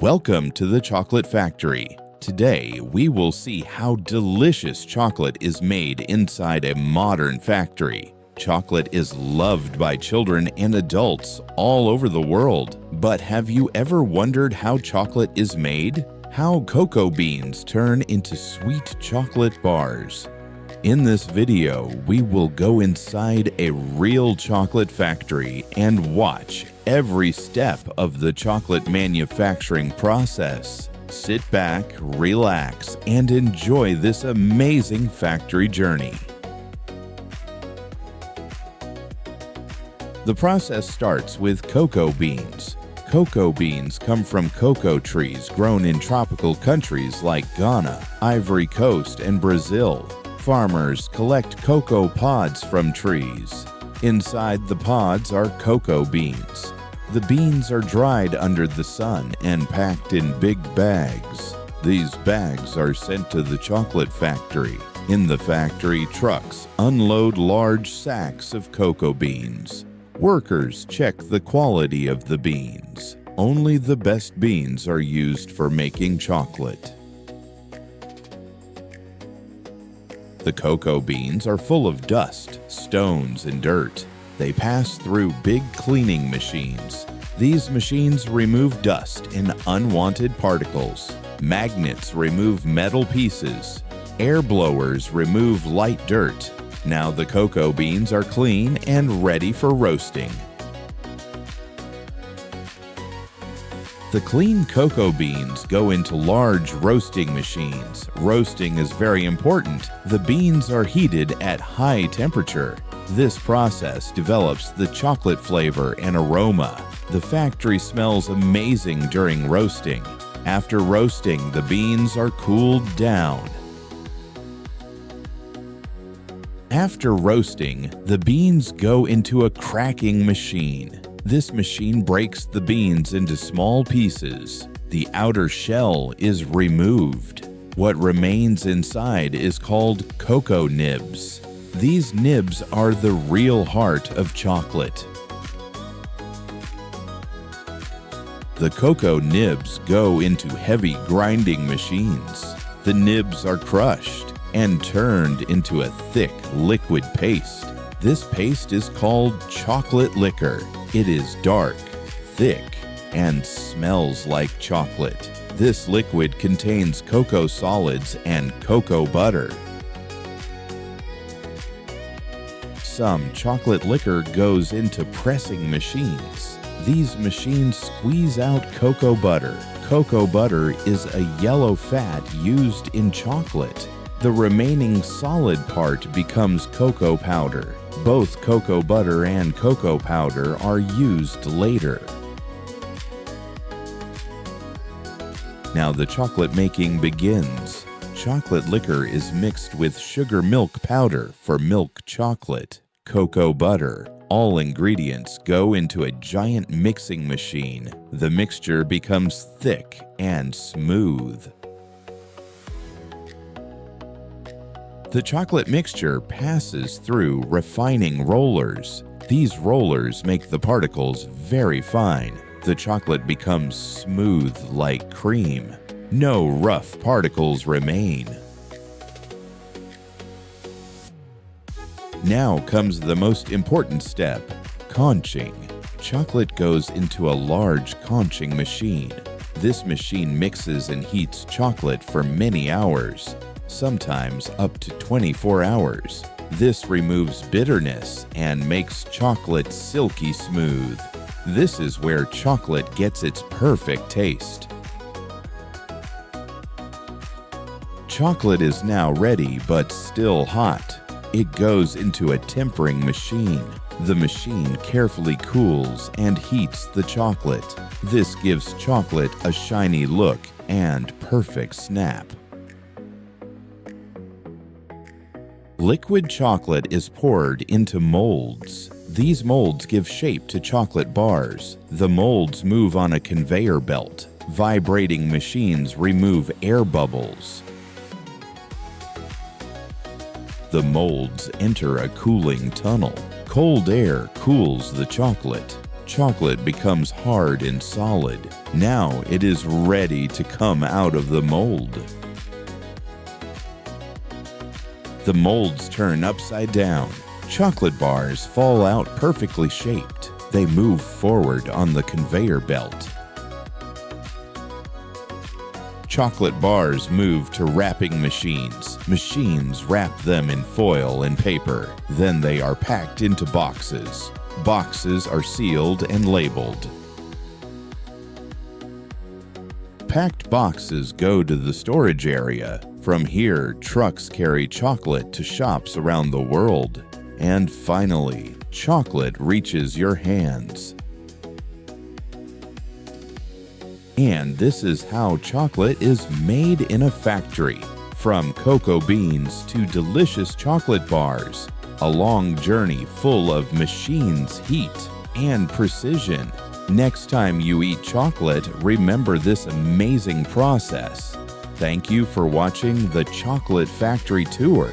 Welcome to the Chocolate Factory. Today, we will see how delicious chocolate is made inside a modern factory. Chocolate is loved by children and adults all over the world. But have you ever wondered how chocolate is made? How cocoa beans turn into sweet chocolate bars? In this video, we will go inside a real chocolate factory and watch every step of the chocolate manufacturing process. Sit back, relax, and enjoy this amazing factory journey. The process starts with cocoa beans. Cocoa beans come from cocoa trees grown in tropical countries like Ghana, Ivory Coast, and Brazil. Farmers collect cocoa pods from trees. Inside the pods are cocoa beans. The beans are dried under the sun and packed in big bags. These bags are sent to the chocolate factory. In the factory, trucks unload large sacks of cocoa beans. Workers check the quality of the beans. Only the best beans are used for making chocolate. The cocoa beans are full of dust, stones, and dirt. They pass through big cleaning machines. These machines remove dust and unwanted particles. Magnets remove metal pieces. Air blowers remove light dirt. Now the cocoa beans are clean and ready for roasting. The clean cocoa beans go into large roasting machines. Roasting is very important. The beans are heated at high temperature. This process develops the chocolate flavor and aroma. The factory smells amazing during roasting. After roasting, the beans are cooled down. After roasting, the beans go into a cracking machine. This machine breaks the beans into small pieces. The outer shell is removed. What remains inside is called cocoa nibs. These nibs are the real heart of chocolate. The cocoa nibs go into heavy grinding machines. The nibs are crushed and turned into a thick liquid paste. This paste is called chocolate liquor. It is dark, thick, and smells like chocolate. This liquid contains cocoa solids and cocoa butter. Some chocolate liquor goes into pressing machines. These machines squeeze out cocoa butter. Cocoa butter is a yellow fat used in chocolate. The remaining solid part becomes cocoa powder. Both cocoa butter and cocoa powder are used later. Now the chocolate making begins. Chocolate liquor is mixed with sugar milk powder for milk chocolate. Cocoa butter. All ingredients go into a giant mixing machine. The mixture becomes thick and smooth. The chocolate mixture passes through refining rollers. These rollers make the particles very fine. The chocolate becomes smooth like cream. No rough particles remain. Now comes the most important step, conching. Chocolate goes into a large conching machine. This machine mixes and heats chocolate for many hours, sometimes up to 24 hours. This removes bitterness and makes chocolate silky smooth. This is where chocolate gets its perfect taste. Chocolate is now ready but still hot. It goes into a tempering machine. The machine carefully cools and heats the chocolate. This gives chocolate a shiny look and perfect snap. Liquid chocolate is poured into molds. These molds give shape to chocolate bars. The molds move on a conveyor belt. Vibrating machines remove air bubbles. The molds enter a cooling tunnel. Cold air cools the chocolate. Chocolate becomes hard and solid. Now it is ready to come out of the mold. The molds turn upside down. Chocolate bars fall out perfectly shaped. They move forward on the conveyor belt. Chocolate bars move to wrapping machines. Machines wrap them in foil and paper. Then they are packed into boxes. Boxes are sealed and labeled. Packed boxes go to the storage area. From here, trucks carry chocolate to shops around the world. And finally, chocolate reaches your hands. And this is how chocolate is made in a factory. From cocoa beans to delicious chocolate bars, a long journey full of machines, heat, and precision. Next time you eat chocolate, remember this amazing process. Thank you for watching the Chocolate Factory Tour.